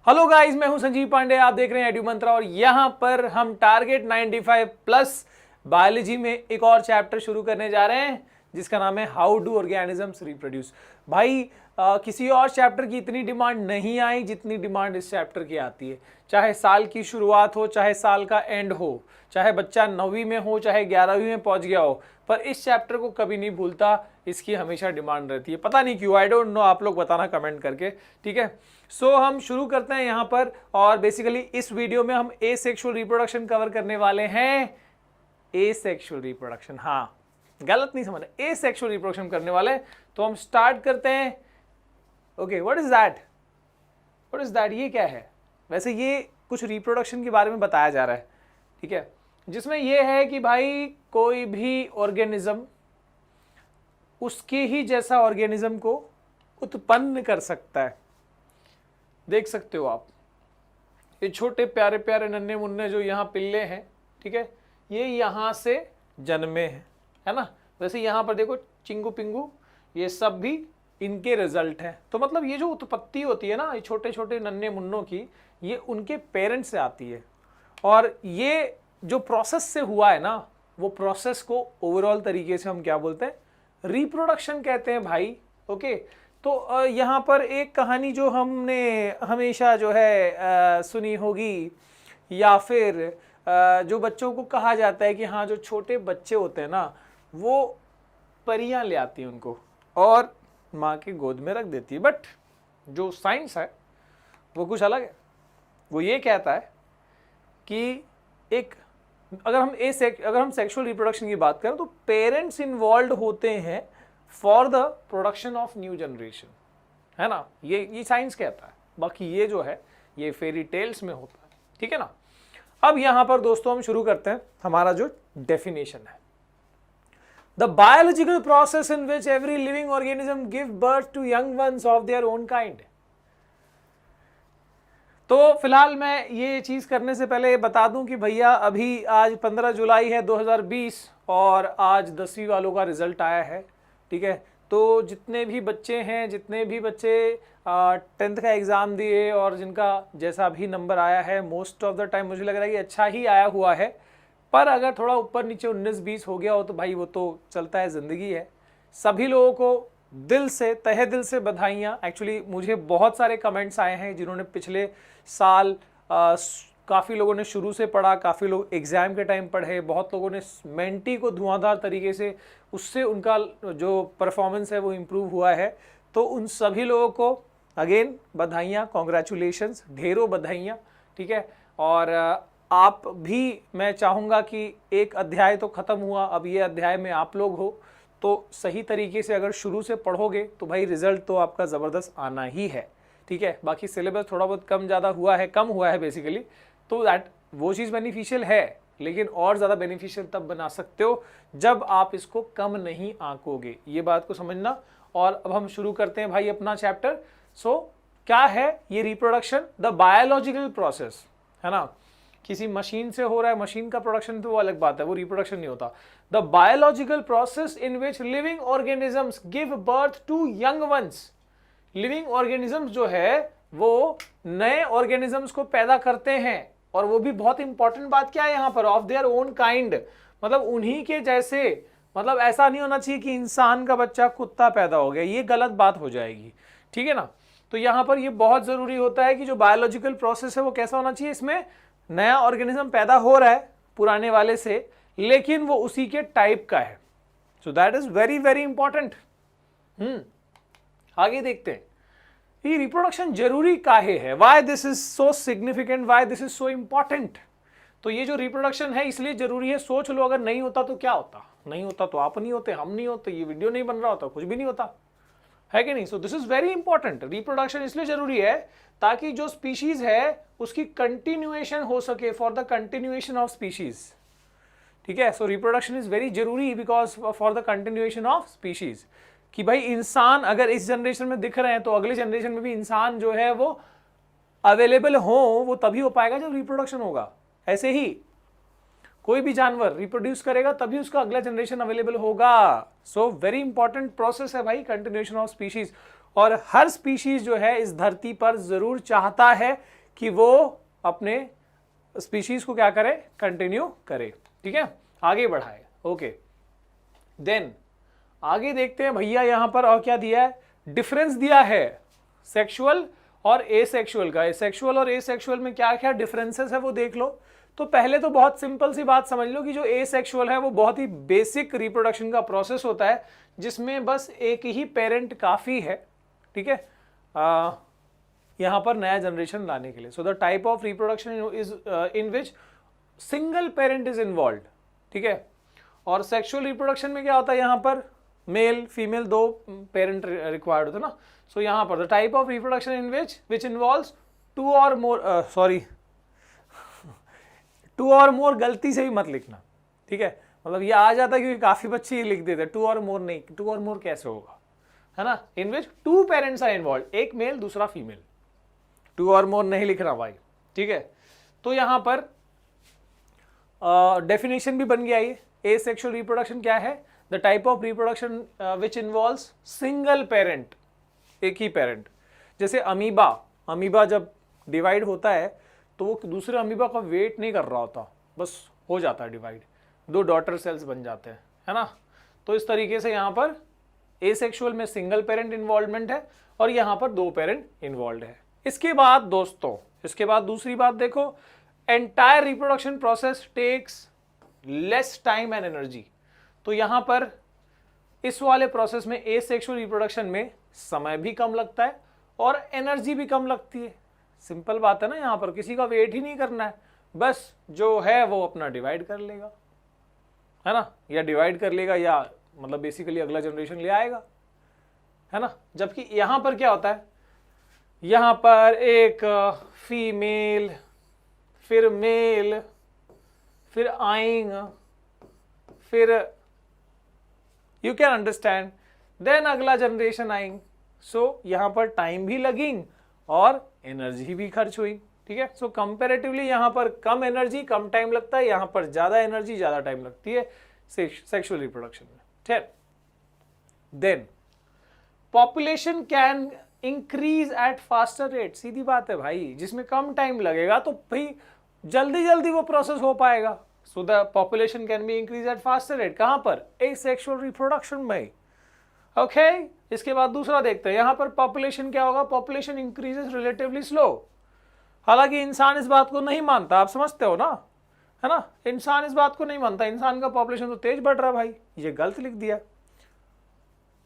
Hello guys, मैं हूं संजीव पांडे। आप देख रहे हैं एडू मंत्रा और यहां पर हम टारगेट 95 प्लस बायोलॉजी में एक और चैप्टर शुरू करने जा रहे हैं जिसका नाम है हाउ डू ऑर्गेनिजम्स रिप्रोड्यूस। भाई किसी और चैप्टर की इतनी डिमांड नहीं आई जितनी डिमांड इस चैप्टर की आती है। चाहे साल की शुरुआत हो, चाहे साल का एंड हो, चाहे बच्चा 9वीं में हो, चाहे 11वीं में पहुंच गया हो, पर इस चैप्टर को कभी नहीं भूलता। इसकी हमेशा डिमांड रहती है, पता नहीं क्यों, आई डोंट नो। आप लोग बताना कमेंट करके, ठीक है। सो हम शुरू करते हैं यहाँ पर। और बेसिकली इस वीडियो में हम एसेक्सुअल रिप्रोडक्शन कवर करने वाले हैं। एसेक्सुअल रिप्रोडक्शन, हाँ गलत नहीं समझना, एसेक्सुअल रिप्रोडक्शन करने वाले हैं। तो हम स्टार्ट करते हैं। Okay, what is that? What is that? ये क्या है? वैसे ये कुछ रिप्रोडक्शन के बारे में बताया जा रहा है, ठीक है, जिसमें ये है कि भाई कोई भी ऑर्गेनिज्म उसके ही जैसा ऑर्गेनिज्म को उत्पन्न कर सकता है। देख सकते हो आप, ये छोटे प्यारे प्यारे नन्हे मुन्ने जो यहाँ पिल्ले हैं, ठीक है, ये यहाँ से जन्मे हैं, है ना। वैसे यहाँ पर देखो चिंगू पिंगू, ये सब भी इनके रिजल्ट हैं। तो मतलब ये जो उत्पत्ति होती है ना, ये छोटे छोटे नन्हे मुन्नों की, ये उनके पेरेंट्स से आती है। और ये जो प्रोसेस से हुआ है ना, वो प्रोसेस को ओवरऑल तरीके से हम क्या बोलते हैं? रिप्रोडक्शन कहते हैं भाई। ओके, तो यहाँ पर एक कहानी जो हमने हमेशा जो है सुनी होगी, या फिर जो बच्चों को कहा जाता है कि हाँ, जो छोटे बच्चे होते हैं ना, वो परियां ले आती हैं उनको और माँ के गोद में रख देती है। बट जो साइंस है वो कुछ अलग है। वो ये कहता है कि एक अगर हम सेक्सुअल रिप्रोडक्शन की बात करें तो पेरेंट्स इन्वॉल्व होते हैं for the production of new generation, है ना। ये साइंस कहता है। बाकी ये जो है ये फेरी टेल्स में होता है, ठीक है ना। अब यहां पर दोस्तों हम शुरू करते हैं हमारा जो डेफिनेशन है। The biological process in which every living organism give birth to young ones of their own kind. तो फिलहाल मैं ये चीज करने से पहले बता दूं कि भैया अभी आज 15 जुलाई है 2020 और आज 10वीं वालों का रिजल्ट आया है, ठीक है। तो जितने भी बच्चे हैं, जितने भी बच्चे 10th का एग्ज़ाम दिए और जिनका जैसा भी नंबर आया है, मोस्ट ऑफ द टाइम मुझे लग रहा है कि अच्छा ही आया हुआ है। पर अगर थोड़ा ऊपर नीचे 19-20 हो गया हो तो भाई वो तो चलता है, ज़िंदगी है। सभी लोगों को दिल से, तहे दिल से बधाइयाँ। एक्चुअली मुझे बहुत सारे कमेंट्स आए हैं जिन्होंने पिछले साल काफ़ी लोगों ने शुरू से पढ़ा, काफ़ी लोग एग्ज़ाम के टाइम पढ़े, बहुत लोगों ने मेंटी को धुआंधार तरीके से, उससे उनका जो परफॉर्मेंस है वो इम्प्रूव हुआ है। तो उन सभी लोगों को अगेन बधाइयाँ, कॉन्ग्रेचुलेशंस, ढेरों बधाइयाँ, ठीक है। और आप भी, मैं चाहूँगा कि एक अध्याय तो ख़त्म हुआ, अब ये अध्याय में आप लोग हो, तो सही तरीके से अगर शुरू से पढ़ोगे तो भाई रिजल्ट तो आपका ज़बरदस्त आना ही है, ठीक है। बाकी सिलेबस थोड़ा बहुत कम ज़्यादा हुआ है, कम हुआ है बेसिकली, तो दैट वो चीज़ बेनिफिशियल है, लेकिन और ज़्यादा बेनिफिशियल तब बना सकते हो जब आप इसको कम नहीं आंकोगे। ये बात को समझना। और अब हम शुरू करते हैं भाई अपना चैप्टर। सो क्या है ये रिप्रोडक्शन? द बायोलॉजिकल प्रोसेस, है ना। किसी मशीन से हो रहा है, मशीन का प्रोडक्शन तो वो अलग बात है, वो रिप्रोडक्शन नहीं होता। The biological process in which living organisms give birth to young ones. Living organisms जो है वो नए ऑर्गेनिजम्स को पैदा करते हैं, और वो भी बहुत इंपॉर्टेंट बात क्या है यहाँ पर, ऑफ देयर ओन काइंड, मतलब उन्हीं के जैसे। मतलब ऐसा नहीं होना चाहिए कि इंसान का बच्चा कुत्ता पैदा हो गया, ये गलत बात हो जाएगी, ठीक है ना। तो यहाँ पर ये बहुत जरूरी होता है कि जो बायोलॉजिकल प्रोसेस है वो कैसा होना चाहिए। इसमें नया ऑर्गेनिज्म पैदा हो रहा है पुराने वाले से, लेकिन वो उसी के टाइप का है। सो that is very very important. आगे देखते हैं ये रिप्रोडक्शन जरूरी काहे है, why this is so significant, why this is so important. तो ये जो रिप्रोडक्शन है इसलिए जरूरी है। सोच लो, अगर नहीं होता तो क्या होता? नहीं होता तो आप नहीं होते, हम नहीं होते, ये वीडियो नहीं बन रहा होता, कुछ भी नहीं होता, है कि नहीं। सो this is very important. Reproduction इसलिए जरूरी है ताकि जो स्पीशीज है उसकी कंटिन्यूएशन हो सके, for the continuation of species, ठीक है। सो रिप्रोडक्शन इज वेरी जरूरी because for the continuation of species, कि भाई इंसान अगर इस जनरेशन में दिख रहे हैं तो अगले जनरेशन में भी इंसान जो है वो अवेलेबल हो, वो तभी हो पाएगा जब रिप्रोडक्शन होगा। ऐसे ही कोई भी जानवर रिप्रोड्यूस करेगा तभी उसका अगला जनरेशन अवेलेबल होगा। सो वेरी इंपॉर्टेंट प्रोसेस है भाई, कंटिन्यूएशन ऑफ स्पीशीज। और हर स्पीशीज जो है इस धरती पर जरूर चाहता है कि वो अपने स्पीशीज को क्या करे, कंटिन्यू करे, ठीक है, आगे बढ़ाए। ओके, देन आगे देखते हैं भैया यहां पर और क्या दिया है, डिफरेंस दिया है सेक्सुअल और एसेक्सुअल का। सेक्सुअल और एसेक्सुअल में क्या क्या डिफरेंसेस है वो देख लो। तो पहले तो बहुत सिंपल सी बात समझ लो कि जो एसेक्सुअल है वो बहुत ही बेसिक रिप्रोडक्शन का प्रोसेस होता है जिसमें बस एक ही पेरेंट काफी है, ठीक है, यहां पर नया जनरेशन लाने के लिए। So the type of reproduction is in which single parent is involve, ठीक है। और सेक्सुअल रिप्रोडक्शन में क्या होता है, यहां पर मेल फीमेल दो पेरेंट रिक्वायर्ड होते हैं ना। सो यहां पर the type of reproduction in which involves two और मोर, सॉरी टू और मोर गलती से भी मत लिखना, ठीक है, मतलब ये आ जाता है क्योंकि काफी बच्चे ये लिख देते हैं, टू और मोर नहीं, टू और मोर कैसे होगा, है ना, इन विच टू पेरेंट्स आर इन्वॉल्व, एक मेल दूसरा फीमेल, टू और मोर नहीं लिखना भाई, ठीक है। तो यहां पर डेफिनेशन भी बन गया ये, एसेक्सुअल रिप्रोडक्शन क्या है, the type of reproduction which involves single parent, एक ही पेरेंट। जैसे अमीबा जब डिवाइड होता है तो वो दूसरे अमीबा का वेट नहीं कर रहा होता, बस हो जाता है डिवाइड, दो डॉटर सेल्स बन जाते हैं, है ना। तो इस तरीके से यहाँ पर एसेक्सुअल में सिंगल पेरेंट इन्वॉल्वमेंट है और यहाँ पर दो पेरेंट इन्वॉल्व है। इसके बाद दोस्तों, इसके बाद दूसरी बात देखो, entire reproduction process takes less time and energy. तो यहाँ पर इस वाले प्रोसेस में एसेक्सुअल रिप्रोडक्शन में समय भी कम लगता है और एनर्जी भी कम लगती है। सिंपल बात है ना, यहाँ पर किसी का वेट ही नहीं करना है, बस जो है वो अपना डिवाइड कर लेगा, है ना, या डिवाइड कर लेगा या मतलब बेसिकली अगला जनरेशन ले आएगा, है ना। जबकि यहाँ पर क्या होता है, यहाँ पर एक फीमेल फिर मेल फिर आइंग फिर यू कैन अंडरस्टैंड देन अगला जनरेशन आएंगे। सो यहाँ पर टाइम भी लगेंगे और एनर्जी भी खर्च हुई, ठीक है। सो कंपैरेटिवली यहाँ पर कम एनर्जी कम टाइम लगता है, यहाँ पर ज्यादा एनर्जी ज्यादा टाइम लगती है सेक्सुअल रिप्रोडक्शन में, ठीक। Then population can increase at faster rate, सीधी बात है भाई, जिसमें कम टाइम लगेगा तो भाई जल्दी जल्दी वो प्रोसेस हो पाएगा। So the population can be increase at faster rate, कहां पर, एसेक्सुअल रिप्रोडक्शन में, ओके। इसके बाद दूसरा देखते हैं, यहां पर पॉपुलेशन क्या होगा, पॉपुलेशन इंक्रीजेस रिलेटिवली स्लो। हालांकि इंसान इस बात को नहीं मानता, आप समझते हो ना, है ना, इंसान इस बात को नहीं मानता, इंसान का पॉपुलेशन तो तेज बढ़ रहा है भाई, ये गलत लिख दिया,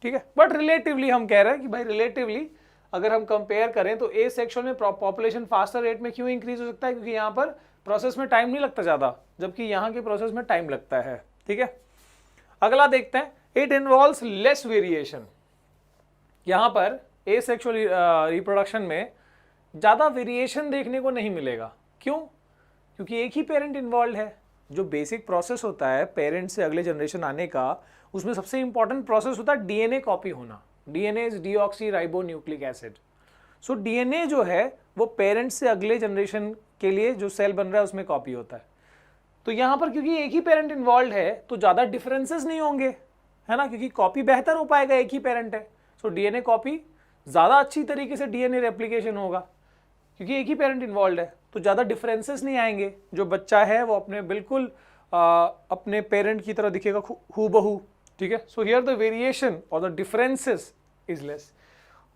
ठीक है। बट रिलेटिवली हम कह रहे हैं कि भाई रिलेटिवली अगर हम कंपेयर करें तो एसेक्सुअल में पॉपुलेशन फास्टर रेट में क्यों इंक्रीज हो सकता है, क्योंकि यहाँ पर प्रोसेस में टाइम नहीं लगता ज्यादा, जबकि यहाँ के प्रोसेस में टाइम लगता है, ठीक है। अगला देखते हैं, इट इन्वॉल्व्स लेस वेरिएशन। यहाँ पर एसेक्सुअल रिप्रोडक्शन में ज्यादा वेरिएशन देखने को नहीं मिलेगा, क्यों, क्योंकि एक ही पेरेंट इन्वॉल्व है। जो बेसिक प्रोसेस होता है पेरेंट से अगले जनरेशन आने का, उसमें सबसे इंपॉर्टेंट प्रोसेस होता है डीएनए कॉपी होना। DNA is deoxy ribo nucleic acid. So DNA जो है वो पेरेंट से अगले जनरेशन के लिए जो सेल बन रहा है उसमें कॉपी होता है। तो यहाँ पर क्योंकि एक ही पेरेंट इन्वॉल्व है तो ज्यादा डिफरेंसेस नहीं होंगे, है ना, क्योंकि कॉपी बेहतर हो पाएगा, एक ही पेरेंट है। सो डीएनए कॉपी ज्यादा अच्छी तरीके से डीएनए रेप्लिकेशन होगा क्योंकि एक ही पेरेंट इन्वॉल्व है, तो ज्यादा डिफरेंसेस नहीं आएंगे। जो बच्चा है वो अपने बिल्कुल अपने पेरेंट की तरह दिखेगा हूबहू, ठीक है। सो हियर द वेरिएशन और the differences is less.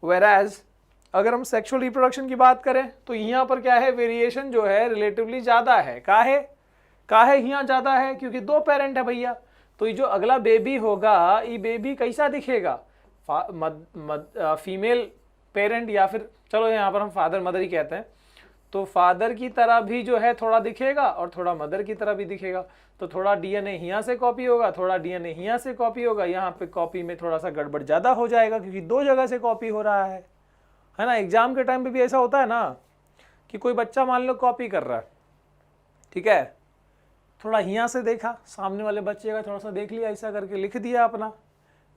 Whereas अगर हम सेक्सुअल रिप्रोडक्शन की बात करें तो यहाँ पर क्या है, वेरिएशन जो है रिलेटिवली ज्यादा है। काहे यहाँ ज्यादा है, क्योंकि दो पेरेंट है भैया। तो ये जो अगला बेबी होगा, ये बेबी कैसा दिखेगा, फीमेल पेरेंट या फिर चलो यहाँ पर हम फादर मदर ही कहते हैं, तो फादर की तरह भी जो है थोड़ा दिखेगा और थोड़ा मदर की तरह भी दिखेगा। तो थोड़ा डीएनए यहाँ से कॉपी होगा, थोड़ा डीएनए यहाँ से कॉपी होगा। यहाँ पे कॉपी में थोड़ा सा गड़बड़ ज्यादा हो जाएगा क्योंकि दो जगह से कॉपी हो रहा है ना। एग्जाम के टाइम पे भी ऐसा होता है ना कि कोई बच्चा मान लो कॉपी कर रहा है, ठीक है, थोड़ा यहाँ से देखा, सामने वाले बच्चे का थोड़ा सा देख लिया, ऐसा करके लिख दिया अपना,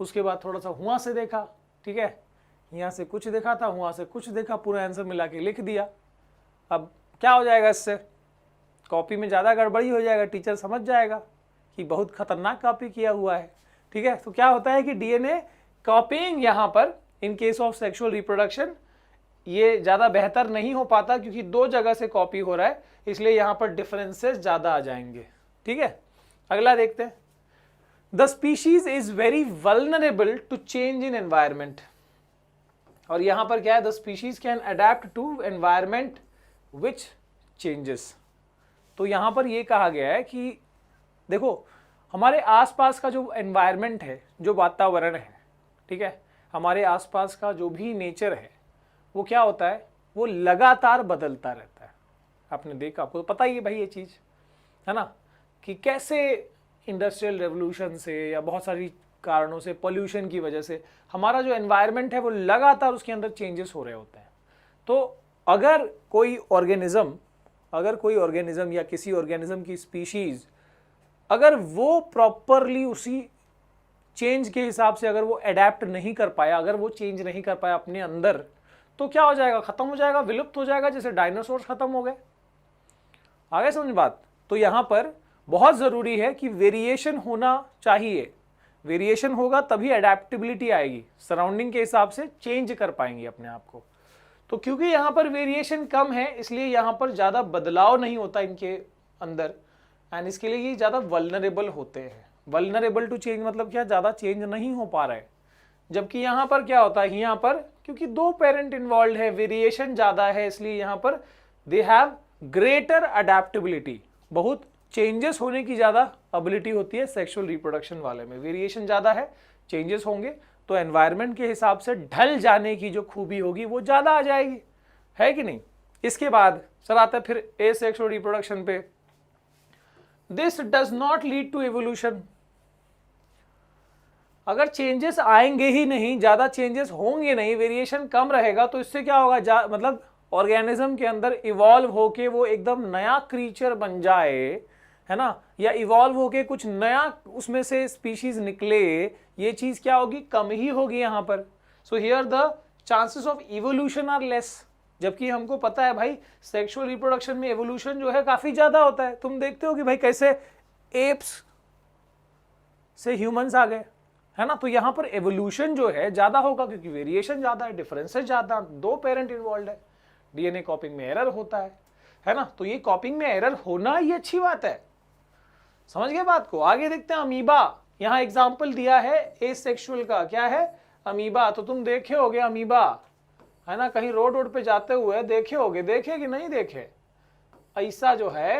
उसके बाद थोड़ा सा वहाँ से देखा, ठीक है, यहाँ से कुछ देखा था, वहाँ से कुछ देखा, पूरा आंसर मिला के लिख दिया। अब क्या हो जाएगा, इससे कॉपी में ज़्यादा गड़बड़ी हो जाएगा, टीचर समझ जाएगा कि बहुत खतरनाक कॉपी किया हुआ है, ठीक है। तो क्या होता है कि डीएनए कॉपीइंग यहाँ पर in case of sexual reproduction ये ज़्यादा बेहतर नहीं हो पाता क्योंकि दो जगह से कॉपी हो रहा है, इसलिए यहाँ पर डिफरेंसेस ज़्यादा आ जाएंगे। ठीक है, अगला देखते हैं। The species is very vulnerable to change in environment. और यहाँ पर क्या है, the species can adapt to environment which changes. तो यहाँ पर ये कहा गया है कि देखो हमारे आसपास का जो एनवायरमेंट है, जो वातावरण है, ठीक है, हमारे आसपास का जो भी नेचर है वो क्या होता है, वो लगातार बदलता रहता है। आपने देखा, आपको तो पता ही है भाई ये चीज़, है ना, कि कैसे इंडस्ट्रियल रेवोल्यूशन से या बहुत सारी कारणों से, पोल्यूशन की वजह से हमारा जो एनवायरनमेंट है वो लगातार उसके अंदर चेंजेस हो रहे होते हैं। तो अगर कोई ऑर्गेनिज्म या किसी ऑर्गेनिज्म की स्पीशीज अगर वो प्रॉपरली उसी चेंज के हिसाब से अगर वो अडेप्ट नहीं कर पाया, अगर वो चेंज नहीं कर पाया अपने अंदर, तो क्या हो जाएगा, खत्म हो जाएगा, विलुप्त हो जाएगा, जैसे डायनासोर्स खत्म हो गए। आगे समझ बात। तो यहां पर बहुत जरूरी है कि वेरिएशन होना चाहिए, वेरिएशन होगा तभी अडेप्टेबिलिटी आएगी, सराउंडिंग के हिसाब से चेंज कर पाएंगे अपने आप को। तो क्योंकि यहां पर वेरिएशन कम है इसलिए यहां पर ज्यादा बदलाव नहीं होता इनके अंदर, एंड इसके लिए ये ज्यादा वल्नरेबल होते हैं। वल्नरेबल टू चेंज मतलब क्या, ज्यादा चेंज नहीं हो पा रहा है। जबकि यहां पर क्या होता है, यहां पर क्योंकि दो पेरेंट इन्वॉल्व है, वेरिएशन ज्यादा है, इसलिए यहां पर दे हैव ग्रेटर अडेप्टेबिलिटी, बहुत चेंजेस होने की ज्यादा एबिलिटी होती है सेक्सुअल रिप्रोडक्शन वाले में। वेरिएशन ज्यादा है, चेंजेस होंगे तो एनवायरनमेंट के हिसाब से ढल जाने की जो खूबी होगी वो ज्यादा आ जाएगी, है कि नहीं। इसके बाद चल आता है फिर एसेक्सुअल रिप्रोडक्शन पे। This does not lead to evolution. अगर चेंजेस आएंगे ही नहीं, ज्यादा चेंजेस होंगे नहीं, वेरिएशन कम रहेगा, तो इससे क्या होगा, मतलब ऑर्गेनिज्म के अंदर इवॉल्व होके वो एकदम नया क्रीचर बन जाए, है ना, या इवॉल्व होके कुछ नया उसमें से स्पीशीज निकले, ये चीज क्या होगी, कम ही होगी यहां पर। So here the chances of evolution are less. जबकि हमको पता है भाई सेक्सुअल रिप्रोडक्शन में एवोल्यूशन जो है काफी ज्यादा होता है। तुम देखते हो कि भाई कैसे एप्स से ह्यूमंस आ गए, है ना। तो यहां पर एवोल्यूशन जो है ज्यादा होगा क्योंकि वेरिएशन ज्यादा है, डिफरेंसेस ज्यादा, दो पेरेंट इन्वॉल्व है, डीएनए कॉपिंग में एरर होता है ना। तो ये कॉपिंग में एरर होना ही अच्छी बात है, समझ गए बात को। आगे देखते हैं अमीबा। यहां एग्जांपल दिया है एसेक्सुअल का, क्या है, अमीबा। तो तुम देखे होगे अमीबा, है ना, कहीं रोड पे जाते हुए देखे होगे, देखे कि नहीं देखे, ऐसा जो है,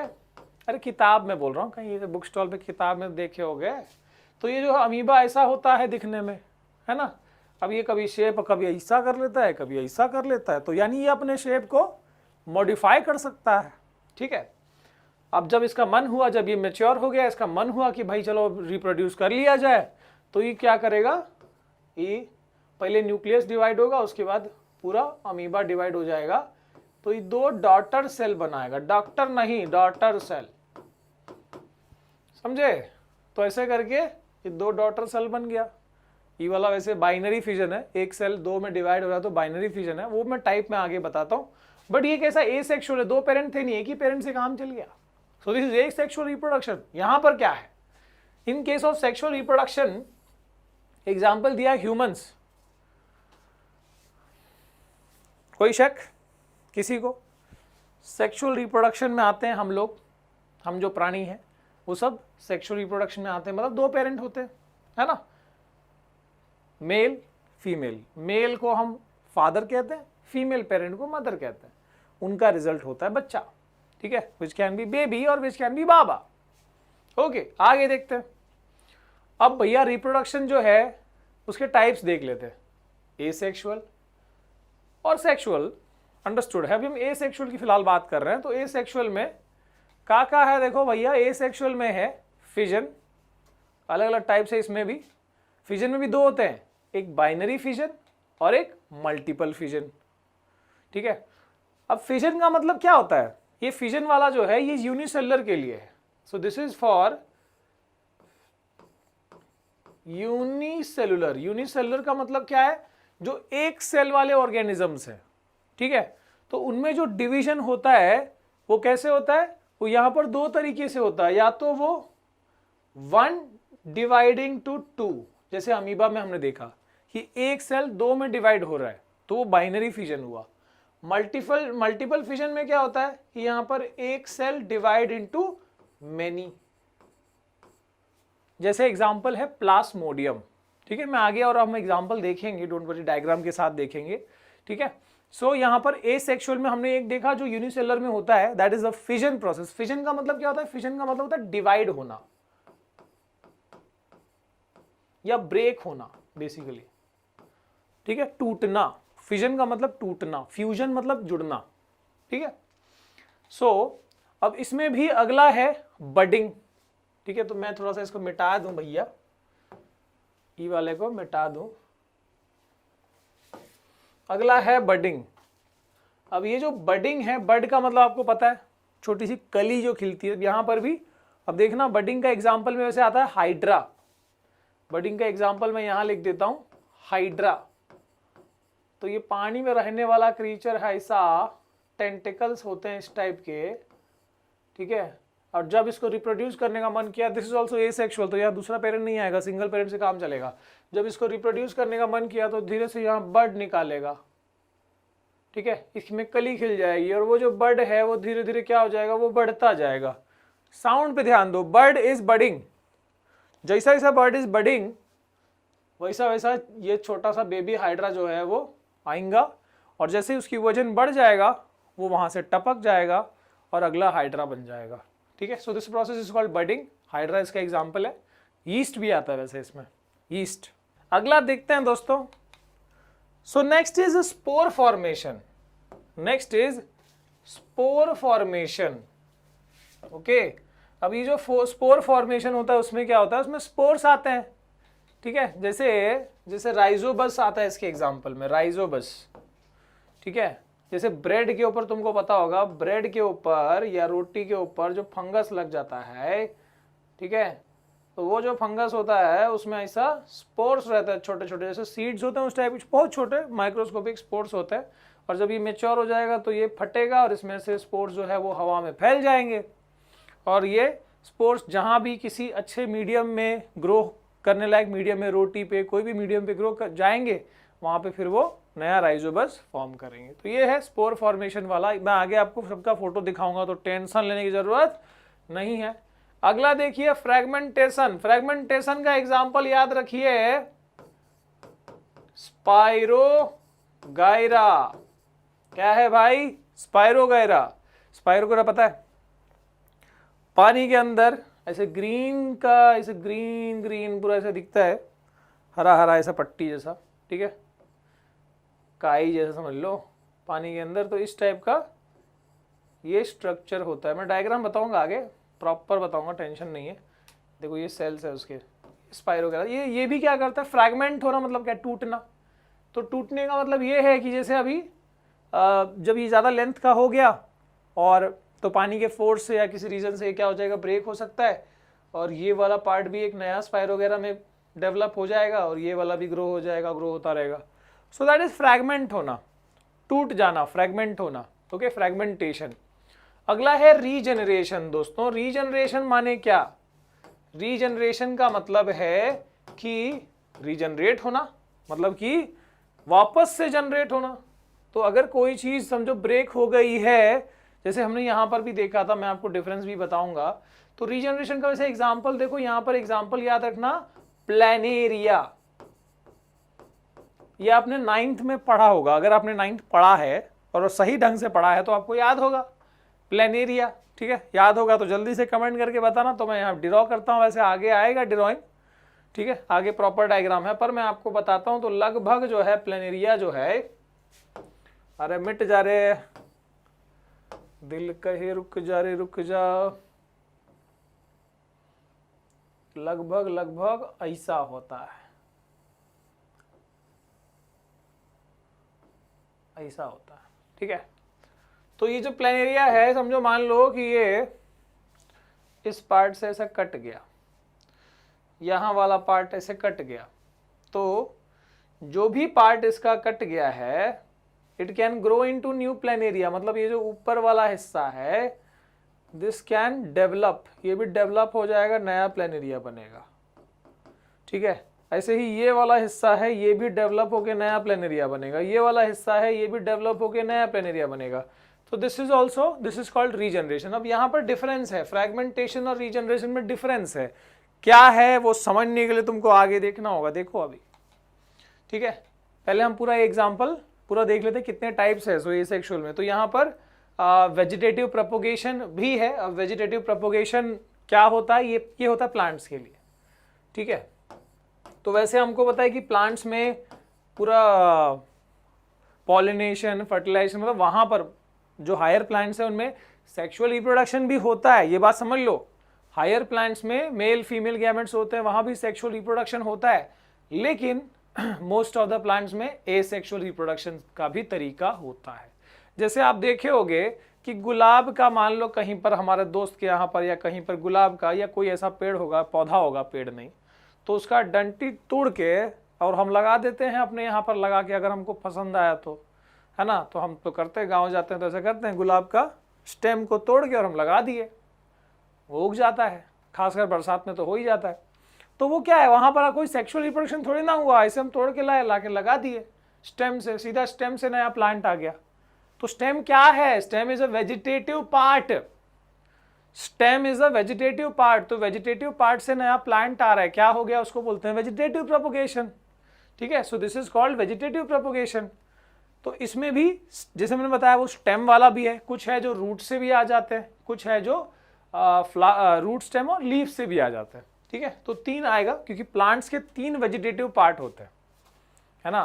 अरे किताब में बोल रहा हूँ, कहीं बुक स्टॉल पे किताब में देखे होगे। तो ये जो अमीबा ऐसा होता है दिखने में, है ना। अब ये कभी शेप कभी ऐसा कर लेता है, कभी ऐसा कर लेता है, तो यानी ये अपने शेप को मॉडिफाई कर सकता है, ठीक है। अब जब इसका मन हुआ, जब ये मैच्योर हो गया, इसका मन हुआ कि भाई चलो रिप्रोड्यूस कर लिया जाए, तो ये क्या करेगा, ये पहले न्यूक्लियस डिवाइड होगा, उसके बाद पूरा अमीबा डिवाइड हो जाएगा। तो ये दो डॉटर सेल बनाएगा, डॉक्टर नहीं, डॉटर सेल, समझे। तो ऐसे करके ये दो डॉटर सेल बन गया। ये वाला वैसे बाइनरी फिजन है, एक सेल दो में डिवाइड हो रहा है तो बाइनरी फिजन है, वो मैं टाइप में आगे बताता हूँ। बट ये कैसा एसेक्सुअल है, दो पेरेंट थे नहीं, एक ही पेरेंट से काम चल गया। सो दिस इज एसेक्सुअल रिप्रोडक्शन। यहां पर क्या है, in case of sexual reproduction example दिया ह्यूमंस। कोई शक किसी को, सेक्सुअल रिप्रोडक्शन में आते हैं हम लोग, हम जो प्राणी हैं वो सब सेक्सुअल रिप्रोडक्शन में आते हैं, मतलब दो पेरेंट होते हैं, है ना, मेल फीमेल। मेल को हम फादर कहते हैं, फीमेल पेरेंट को मदर कहते हैं। उनका रिजल्ट होता है बच्चा, ठीक है, विच कैन बी बेबी और which can be Baba. Okay, आगे देखते हैं। अब भैया रिप्रोडक्शन जो है उसके टाइप्स देख लेते हैं, एसेक्सुअल और सेक्सुअल, अंडरस्टूड है। अभी हम एसेक्सुअल की फिलहाल बात कर रहे हैं। तो एसेक्सुअल में का है, देखो भैया, एसेक्सुअल में है फिजन, अलग अलग टाइप्स है इसमें भी। फिजन में भी दो होते हैं, एक बाइनरी फिजन और एक मल्टीपल फिजन, ठीक है। अब फिजन का मतलब क्या होता है, ये फिजन वाला जो है ये यूनिसेलुलर के लिए है। सो this is for unicellular. Unicellular का मतलब क्या है, जो एक सेल वाले ऑर्गेनिजम्स हैं, ठीक है। तो उनमें जो डिवीजन होता है वो कैसे होता है, वो यहां पर दो तरीके से होता है, या तो वो 1 डिवाइडिंग टू 2, जैसे अमीबा में हमने देखा, कि एक सेल दो में डिवाइड हो रहा है तो वो बाइनरी फिजन हुआ। मल्टीपल फिजन में क्या होता है कि यहां पर एक सेल डिवाइड इनटू मेनी। जैसे एग्जांपल है प्लाज्मोडियम, ठीक है, मैं आगे और हम एग्जांपल देखेंगे, डोंट वरी, डायग्राम के साथ देखेंगे, ठीक है। सो यहां पर एसेक्सुअल में हमने एक देखा जो यूनिसेलुलर में होता है, that is the fission process. Fission का मतलब क्या होता है? फिजन का मतलब होता है डिवाइड होना या ब्रेक होना बेसिकली, ठीक है, टूटना। फिजन का मतलब टूटना, फ्यूजन मतलब जुड़ना, ठीक है। सो अब इसमें भी अगला है बडिंग, ठीक है। तो मैं थोड़ा सा इसको मिटा दूं भैया, ई वाले को मिटा दूं। अगला है बडिंग। अब ये जो बडिंग है, बड का मतलब आपको पता है छोटी सी कली जो खिलती है, यहां पर भी अब देखना बडिंग का एग्जाम्पल में वैसे आता है हाइड्रा। बडिंग का एग्जाम्पल मैं यहां लिख देता हूं हाइड्रा। तो ये पानी में रहने वाला क्रीचर है, ऐसा टेंटिकल्स होते हैं इस टाइप के, ठीक है। और जब इसको रिप्रोड्यूस करने का मन किया, दिस इज ऑल्सो एसेक्सुअल, तो यहाँ दूसरा पेरेंट नहीं आएगा, सिंगल पेरेंट से काम चलेगा। जब इसको रिप्रोड्यूस करने का मन किया तो धीरे से यहाँ बर्ड निकालेगा, ठीक है, इसमें कली खिल जाएगी और वो जो बर्ड है वो धीरे धीरे क्या हो जाएगा, वो बढ़ता जाएगा। साउंड पे ध्यान दो, बर्ड इज बडिंग। जैसा जैसा बर्ड इज बडिंग वैसा वैसा ये छोटा सा बेबी हाइड्रा जो है वो आएगा, और जैसे ही उसकी वजन बढ़ जाएगा वो वहां से टपक जाएगा और अगला हाइड्रा बन जाएगा, ठीक है। So this process is called budding. Hydra इसका एग्जांपल है। यीस्ट भी आता है वैसे इसमें, यीस्ट। अगला देखते हैं दोस्तों। So next is spore formation. Next is spore formation, okay. अब ये जो स्पोर फॉर्मेशन होता है उसमें क्या होता है, उसमें स्पोर्स आते हैं, ठीक है। जैसे राइजोबस आता है इसके एग्जांपल में, राइजोबस, ठीक है। जैसे ब्रेड के ऊपर तुमको पता होगा, ब्रेड के ऊपर या रोटी के ऊपर जो फंगस लग जाता है, ठीक है, तो वो जो फंगस होता है उसमें ऐसा स्पोर्स रहता है, छोटे छोटे जैसे सीड्स होते हैं उस टाइप, बहुत छोटे माइक्रोस्कोपिक स्पोर्स होते हैं। और जब ये मेच्योर हो जाएगा तो ये फटेगा और इसमें से स्पोर्स जो है वो हवा में फैल जाएंगे, और ये स्पोर्स जहाँ भी किसी अच्छे मीडियम में ग्रो करने लायक मीडियम में, रोटी पे कोई भी मीडियम पे ग्रो कर जाएंगे, वहाँ पे फिर वो नया राइजोबस फॉर्म करेंगे। तो ये है स्पोर फॉर्मेशन वाला। मैं आगे आपको सबका फोटो दिखाऊंगा तो टेंशन लेने की जरूरत नहीं है। अगला देखिए फ्रेगमेंटेशन। फ्रेगमेंटेशन का एग्जांपल याद रखिए, स्पाइरोगाइरा। क्या है भाई? स्पाइरोगाइरा। स्पाइरोगाइरा पता है, पानी के अंदर ऐसे ग्रीन का, ऐसे ग्रीन ग्रीन पूरा ऐसा दिखता है, हरा हरा ऐसा पट्टी जैसा, ठीक है, काई जैसा समझ लो पानी के अंदर। तो इस टाइप का ये स्ट्रक्चर होता है। मैं डायग्राम बताऊंगा आगे, प्रॉपर बताऊंगा, टेंशन नहीं है। देखो ये सेल्स है उसके, स्पाइरोगाइरा। ये भी क्या करता है, फ्रैगमेंट होना मतलब क्या, टूटना। तो टूटने का मतलब ये है कि जैसे अभी जब ये ज़्यादा लेंथ का हो गया और तो पानी के फोर्स से या किसी रीजन से क्या हो जाएगा, ब्रेक हो सकता है, और ये वाला पार्ट भी एक नया स्पाइरोगाइरा में डेवलप हो जाएगा और ये वाला भी ग्रो हो जाएगा, ग्रो होता रहेगा। सो दैट इज फ्रैगमेंट होना, टूट जाना, फ्रैगमेंट होना, ओके, फ्रैगमेंटेशन। अगला है रीजनरेशन। दोस्तों रीजनरेशन माने क्या? रीजनरेशन का मतलब है कि रीजनरेट होना, मतलब कि वापस से जनरेट होना। तो अगर कोई चीज समझो ब्रेक हो गई है, जैसे हमने यहां पर भी देखा था, मैं आपको डिफरेंस भी बताऊंगा। तो रीजनरेशन का वैसे एग्जांपल देखो, यहां पर एग्जांपल याद रखना, प्लेनेरिया। ये आपने 9th में पढ़ा होगा, अगर आपने 9th पढ़ा है और सही ढंग से पढ़ा है तो आपको याद होगा प्लेनेरिया, ठीक है। याद होगा तो जल्दी से कमेंट करके बताना। तो मैं यहाँ ड्रॉ करता हूँ, वैसे आगे आएगा ड्रॉइंग, ठीक है, आगे प्रॉपर डायग्राम है, पर मैं आपको बताता हूँ। तो लगभग जो है प्लेनेरिया जो है, अरे मिट जा रे दिल कहे रुक जा रे रुक जा, लगभग लगभग ऐसा होता है, ऐसा होता है, ठीक है। तो ये जो प्लेनेरिया है, समझो मान लो कि ये इस पार्ट से ऐसा कट गया, यहां वाला पार्ट ऐसे कट गया, तो जो भी पार्ट इसका कट गया है it can grow into new planaria. मतलब ये जो ऊपर वाला हिस्सा है दिस कैन डेवलप, ये भी डेवलप हो जाएगा, नया प्लेनेरिया बनेगा, ठीक है। ऐसे ही ये वाला हिस्सा है, ये भी डेवलप होकर नया प्लेनेरिया बनेगा, ये वाला हिस्सा है, ये भी डेवलप होकर नया प्लेनेरिया बनेगा। तो दिस इज कॉल्ड रीजनरेशन। अब यहाँ पर डिफरेंस है, फ्रैगमेंटेशन और रीजनरेशन में डिफरेंस है। क्या है वो समझने के लिए तुमको आगे देखना होगा। देखो अभी, ठीक है, पहले हम पूरा एग्जाम्पल पूरा देख लेते हैं कितने टाइप्स है सो एसेक्सुअल में। तो यहाँ पर वेजिटेटिव प्रोपोगेशन भी है। अब वेजिटेटिव प्रोपोगेशन क्या होता है, ये होता है प्लांट्स के लिए, ठीक है। तो वैसे हमको पता है कि प्लांट्स में पूरा पॉलिनेशन, फर्टिलाइजेशन, मतलब वहां पर जो हायर प्लांट्स है उनमें सेक्सुअल रिप्रोडक्शन भी होता है, ये बात समझ लो। हायर प्लांट्स में मेल फीमेल गैमेट्स होते हैं, वहां भी सेक्सुअल रिप्रोडक्शन होता है, लेकिन मोस्ट ऑफ द प्लांट्स में एसेक्सुअल रिप्रोडक्शन का भी तरीका होता है। जैसे आप देखे होगे कि गुलाब का, मान लो कहीं पर हमारे दोस्त के यहाँ पर या कहीं पर गुलाब का या कोई ऐसा पेड़ होगा, पौधा होगा, पेड़ नहीं, तो उसका डंटी तोड़ के और हम लगा देते हैं अपने यहाँ पर लगा के, अगर हमको पसंद आया तो, है ना। तो हम तो करते हैं, गाँव जाते हैं तो ऐसा करते हैं, गुलाब का स्टेम को तोड़ के और हम लगा दिए, वो उग जाता है, खासकर बरसात में तो हो ही जाता है। तो वो क्या है, वहां पर कोई सेक्सुअल रिप्रोडक्शन थोड़ी ना हुआ, ऐसे हम तोड़ के लाए, ला के लगा दिए स्टेम से, सीधा स्टेम से नया प्लांट आ गया। तो स्टेम क्या है, stem is a vegetative part, stem is a vegetative part. तो वेजिटेटिव पार्ट से नया प्लांट आ रहा है, क्या हो गया, उसको बोलते हैं वेजिटेटिव प्रोपोगेशन, ठीक है। सो this is called vegetative propagation. तो इसमें भी जैसे मैंने बताया वो स्टेम वाला भी है, कुछ है जो रूट से भी आ जाते हैं, कुछ है जो रूट, स्टेम और लीफ से भी आ जाते हैं, ठीक है। तो 3 आएगा, क्योंकि प्लांट्स के 3 वेजिटेटिव पार्ट होते हैं, है ना।